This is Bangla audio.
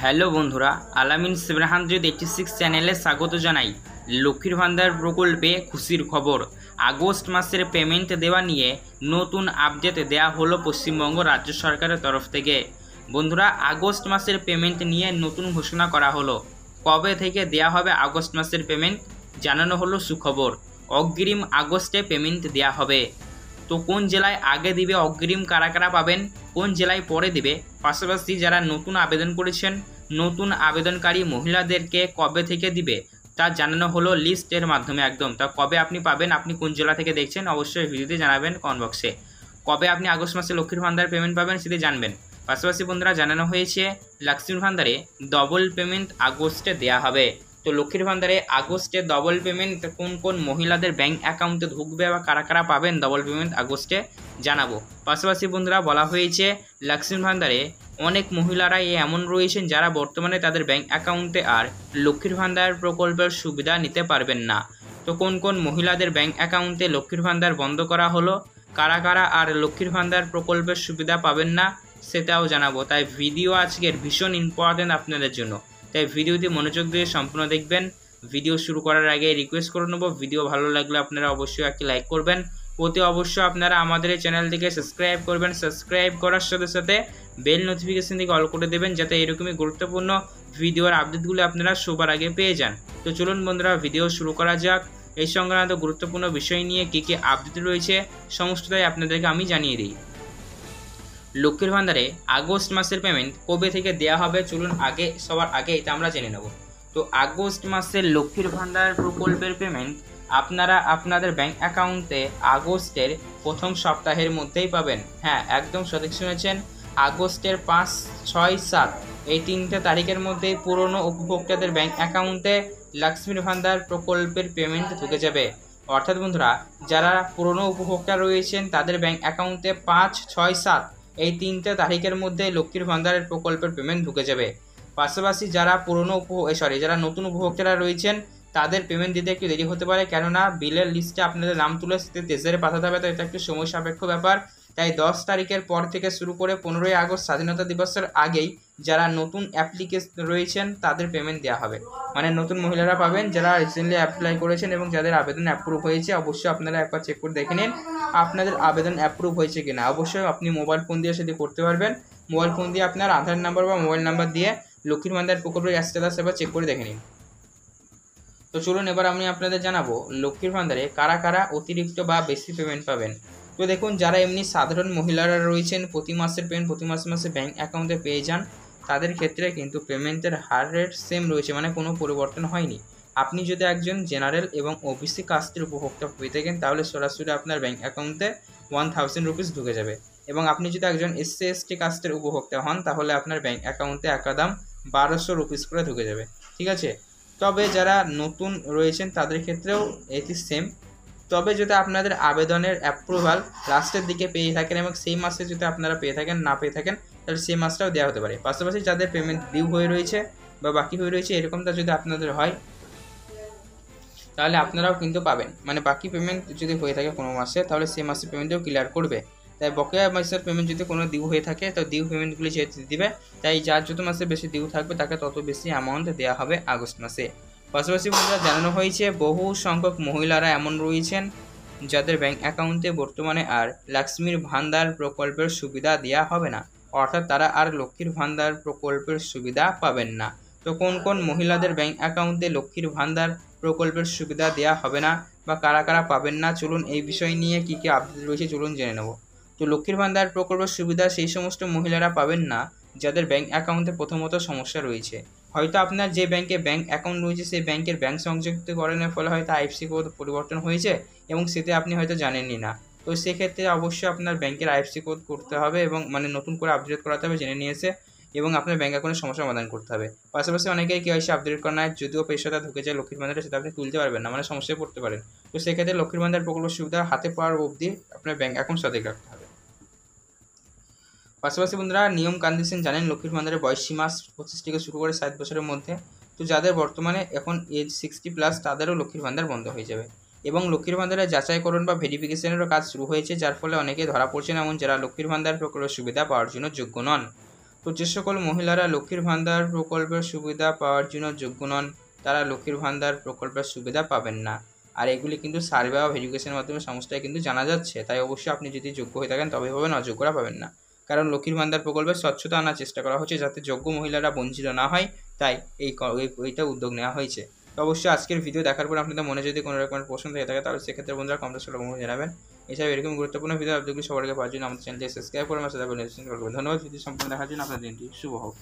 হ্যালো বন্ধুরা, আলামিন 786 চ্যানেলে স্বাগত জানাই। লক্ষ্মীর ভান্ডার প্রকল্পে খুশির খবর। আগস্ট মাসের পেমেন্ট দেওয়া নিয়ে নতুন আপডেট দেয়া হলো পশ্চিমবঙ্গ রাজ্য সরকারের তরফ থেকে। বন্ধুরা, আগস্ট মাসের পেমেন্ট নিয়ে নতুন ঘোষণা করা হলো। কবে থেকে দেয়া হবে আগস্ট মাসের পেমেন্ট জানানো হলো সুখবর। অগ্রিম আগস্টে পেমেন্ট দেয়া হবে। তো কোন জেলায় আগে দিবে, অগ্রিম কারা কারা পাবেন, কোন জেলায় পরে দিবে, পাশাপাশি যারা নতুন আবেদন করেছেন নতুন আবেদনকারী মহিলাদেরকে কবে থেকে দিবে তা জানানো হলো লিস্টের মাধ্যমে একদম। তা কবে আপনি পাবেন, আপনি কোন জেলা থেকে দেখছেন অবশ্যই ভিডিওতে জানাবেন কমেন্ট বক্সে। কবে আপনি আগস্ট মাসে লক্ষ্মীর ভান্ডার পেমেন্ট পাবেন সেটি জানবেন। পাশাপাশি বন্ধুরা জানানো হয়েছে লক্ষ্মীর ভান্ডারে ডবল পেমেন্ট আগস্টে দেওয়া হবে। তো লক্ষ্মীর ভান্ডারে আগস্টে ডবল পেমেন্ট কোন কোন মহিলাদের ব্যাংক অ্যাকাউন্টে ঢুকবে বা কারা কারা পাবেন ডবল পেমেন্ট আগস্টে জানাবো। পাশাপাশি বন্ধুরা বলা হয়েছে লক্ষ্মীর ভান্ডারে অনেক মহিলারাই এমন রয়েছেন যারা বর্তমানে তাদের ব্যাংক অ্যাকাউন্টে আর লক্ষ্মীর ভান্ডার প্রকল্পের সুবিধা নিতে পারবেন না। তো কোন কোন মহিলাদের ব্যাংক অ্যাকাউন্টে লক্ষ্মীর ভান্ডার বন্ধ করা হলো, কারা কারা আর লক্ষ্মীর ভান্ডার প্রকল্পের সুবিধা পাবেন না সেটাও জানাবো। তাই ভিডিও আজকের ভীষণ ইম্পর্টেন্ট আপনাদের জন্য, তাই ভিডিওটি মনোযোগ দিয়ে সম্পূর্ণ দেখবেন। ভিডিও শুরু করার আগে রিকোয়েস্ট করে নেব, ভিডিও ভালো লাগলে আপনারা অবশ্যই একটি লাইক করবেন। অতি অবশ্যই আপনারা আমাদের এই চ্যানেলটিকে সাবস্ক্রাইব করবেন। সাবস্ক্রাইব করার সাথে সাথে বেল নোটিফিকেশন থেকে অল করে দেবেন যাতে এরকমই গুরুত্বপূর্ণ ভিডিওর আপডেটগুলো আপনারা সবার আগে পেয়ে যান। তো চলুন বন্ধুরা ভিডিও শুরু করা যাক। এই সংক্রান্ত গুরুত্বপূর্ণ বিষয় নিয়ে কী কী আপডেট রয়েছে সমস্তটাই আপনাদেরকে আমি জানিয়ে দিই। লক্ষ্মীর ভান্ডারে আগস্ট মাসের পেমেন্ট কবে থেকে দেওয়া হবে চলুন সবার আগে এটা আমরা জেনে নেব। তো আগস্ট মাসের লক্ষ্মীর ভান্ডার প্রকল্পের পেমেন্ট আপনারা আপনাদের ব্যাংক অ্যাকাউন্টে আগস্টের প্রথম সপ্তাহের মধ্যেই পাবেন। হ্যাঁ, একদম সঠিক শুনেছেন। আগস্টের 5, 6, 7 এই 3টে তারিখের মধ্যেই পুরনো উপভোক্তাদের ব্যাংক অ্যাকাউন্টে লক্ষ্মীর ভান্ডার প্রকল্পের পেমেন্ট ঢুকে যাবে। অর্থাৎ বন্ধুরা, যারা পুরনো উপভোক্তা রয়েছেন তাদের ব্যাংক অ্যাকাউন্টে 5, 6, 7 এই 3টে তারিখের মধ্যে লক্ষ্মীর ভান্ডারের প্রকল্পের পেমেন্ট ঢুকে যাবে। পাশাপাশি যারা যারা নতুন উপভোক্তারা রয়েছেন তাদের পেমেন্ট দিতে একটু দেরি হতে পারে, কেননা বিলের লিস্টে আপনাদের নাম তুলে তেজেরে পাঠাতে হবে, তো এটা একটু সময় সাপেক্ষ ব্যাপার। তাই 10 তারিখের পর থেকে শুরু করে 15ই আগস্ট স্বাধীনতা দিবসের আগেই যারা নতুন অ্যাপ্লিকেশন রয়েছেন তাদের পেমেন্ট দেওয়া হবে। মানে নতুন মহিলারা পাবেন যারা রিসেন্টলি অ্যাপ্লাই করেছেন এবং যাদের আবেদন অ্যাপ্রুভ হয়েছে। অবশ্যই আপনারা একবার চেক করে দেখে নিন আপনাদের আবেদন অ্যাপ্রুভ হয়েছে কিনা। অবশ্যই আপনি মোবাইল ফোন দিয়ে সেটি করতে পারবেন। মোবাইল ফোন দিয়ে আপনার আধার নাম্বার বা মোবাইল নাম্বার দিয়ে লক্ষ্মীর ভান্ডার প্রকল্পের স্ট্যাটাস এবার চেক করে দেখে নিন। তো চলুন এবার আমি আপনাদের জানাবো লক্ষ্মীর ভান্ডারে কারা কারা অতিরিক্ত বা বেশি পেমেন্ট পাবেন। তো দেখুন, যারা এমনি সাধারণ মহিলারা রয়েছেন প্রতি মাসের পেমেন্ট প্রতি মাসে ব্যাংক অ্যাকাউন্টে পেয়ে যান, তাদের ক্ষেত্রে কিন্তু পেমেন্টের হার রেট সেম রয়েছে, মানে কোনো পরিবর্তন হয়নি। আপনি যদি একজন জেনারেল এবং ওবিসি কাস্টের উপভোক্তা হয়ে থাকেন তাহলে সরাসরি আপনার ব্যাংক অ্যাকাউন্টে 1000 রুপিস ঢুকে যাবে, এবং আপনি যদি একজন SC/ST কাস্টের উপভোক্তা হন তাহলে আপনার ব্যাংক অ্যাকাউন্টে একদম 1200 রুপিস করে ঢুকে যাবে। ঠিক আছে, তবে যারা নতুন রয়েছেন তাদের ক্ষেত্রেও এটি সেম। তবে যদি আপনাদের আবেদনের অ্যাপ্রুভাল লাস্টের দিকে পেয়ে থাকেন এবং সেই মাসে যদি আপনারা পেয়ে থাকেন না পেয়ে থাকেন তাহলে সেই মাসটাও দেওয়া হতে পারে। পাশাপাশি যাদের পেমেন্ট ডিউ হয়ে রয়েছে বা বাকি হয়ে রয়েছে এরকমটা যদি আপনাদের হয় তাহলে আপনারাও কিন্তু পাবেন। মানে বাকি পেমেন্ট যদি হয়ে থাকে কোনো মাসে তাহলে সেই মাসের পেমেন্টও ক্লিয়ার করবে। তাই বকেয়া মাসের পেমেন্ট যদি কোনো ডিউ হয়ে থাকে তো ডিউ পেমেন্টগুলি যেহেতু দিবে, তাই যার যত মাসে বেশি ডিউ থাকবে তাকে তত বেশি অ্যামাউন্ট দেওয়া হবে আগস্ট মাসে। পাশাপাশি বন্ধুরা জানানো হয়েছে বহু সংখ্যক মহিলারা এমন রয়েছেন যাদের ব্যাংক অ্যাকাউন্টে বর্তমানে আর লক্ষ্মীর ভান্ডার প্রকল্পের সুবিধা দেওয়া হবে না, অর্থাৎ তারা আর লক্ষ্মীর ভান্ডার প্রকল্পের সুবিধা পাবেন না। তো কোন কোন মহিলাদের ব্যাংক অ্যাকাউন্টে লক্ষ্মীর ভান্ডার প্রকল্পের সুবিধা দেওয়া হবে না বা কারা কারা পাবেন না, চলুন এই বিষয় নিয়ে কী কী আপডেট রয়েছে চলুন জেনে নেব। তো লক্ষ্মীর ভান্ডার প্রকল্পের সুবিধা সেই সমস্ত মহিলারা পাবেন না যাদের ব্যাংক অ্যাকাউন্টে প্রথমত সমস্যা রয়েছে। হয়তো আপনার যে ব্যাংকে ব্যাংক অ্যাকাউন্ট রয়েছে সেই ব্যাংকের ব্যাংক সংযুক্তিকরণের ফলে হয়তো IFSC কোড পরিবর্তন হয়েছে এবং সেটা আপনি হয়তো জানেনই না। তো সেক্ষেত্রে অবশ্যই আপনার ব্যাংকের IFSC কোড করতে হবে এবং মানে নতুন করে আপডেট করাতে হবে জেনে নিয়েছে, এবং আপনার ব্যাংক অ্যাকাউন্টের সমস্যা সমাধান করতে হবে। পাশাপাশি অনেকেই KYC আপডেট করা নাই, যদিও পেশাটা ঢুকে যায় লক্ষ্মীর ভান্ডারে সেটা আপনি তুলতে পারবেন না, মানে সমস্যায় পড়তে পারেন। তো সেক্ষেত্রে লক্ষ্মীর ভান্ডার প্রকল্প সুবিধা হাতে পাওয়ার অবধি আপনার ব্যাংক অ্যাকাউন্ট সঠিক রাখতে হবে। পাশাপাশি বন্ধুরা নিয়ম কন্ডিশন জানেন, লক্ষ্মীর ভান্ডারের বয়স সীমা 25 থেকে শুরু করে 60 বছরের মধ্যে। তো যাদের বর্তমানে এখন এজ 60+ তাদেরও লক্ষ্মীর ভান্ডার বন্ধ হয়ে যাবে, এবং লক্ষ্মীর ভান্ডারের যাচাইকরণ বা ভেরিফিকেশনেরও কাজ শুরু হয়েছে, যার ফলে অনেকে ধরা পড়ছেন এমন যারা লক্ষ্মীর ভান্ডার প্রকল্পের সুবিধা পাওয়ার জন্য যোগ্য নন। তো যে সকল মহিলারা লক্ষ্মীর ভান্ডার প্রকল্পের সুবিধা পাওয়ার জন্য যোগ্য নন তারা লক্ষ্মীর ভান্ডার প্রকল্পের সুবিধা পাবেন না। আর এগুলি কিন্তু সার্ভে অফ এডুকেশনের মাধ্যমে সমস্তটাই কিন্তু জানা যাচ্ছে, তাই অবশ্যই আপনি যদি যোগ্য হয়ে থাকেন তবে পাবেন, অযোগ্যরা পাবেন না। কারণ লক্ষ্মীর ভান্ডার প্রকল্পে স্বচ্ছতা আনার চেষ্টা করা হচ্ছে যাতে যোগ্য মহিলারা বঞ্চিত না হয়, তাই এইটা উদ্যোগ নেওয়া হয়েছে। তো অবশ্যই আজকের ভিডিও দেখার পর আপনাদের মনে যদি কোনো রকমের প্রশ্ন থেকে থাকে তাহলে সেক্ষেত্রে বন্ধুরা কমেন্ট সেকশনে জানাবেন। এছাড়াও এরকম গুরুত্বপূর্ণ ভিডিও আপডেটগুলি সবার আগে পাওয়ার জন্য আমাদের চ্যানেলটি সাবস্ক্রাইব করে আমার সাথে করবেন। ধন্যবাদ ভিডিও সম্পূর্ণ দেখার জন্য। আপনার দিনটি শুভ হোক।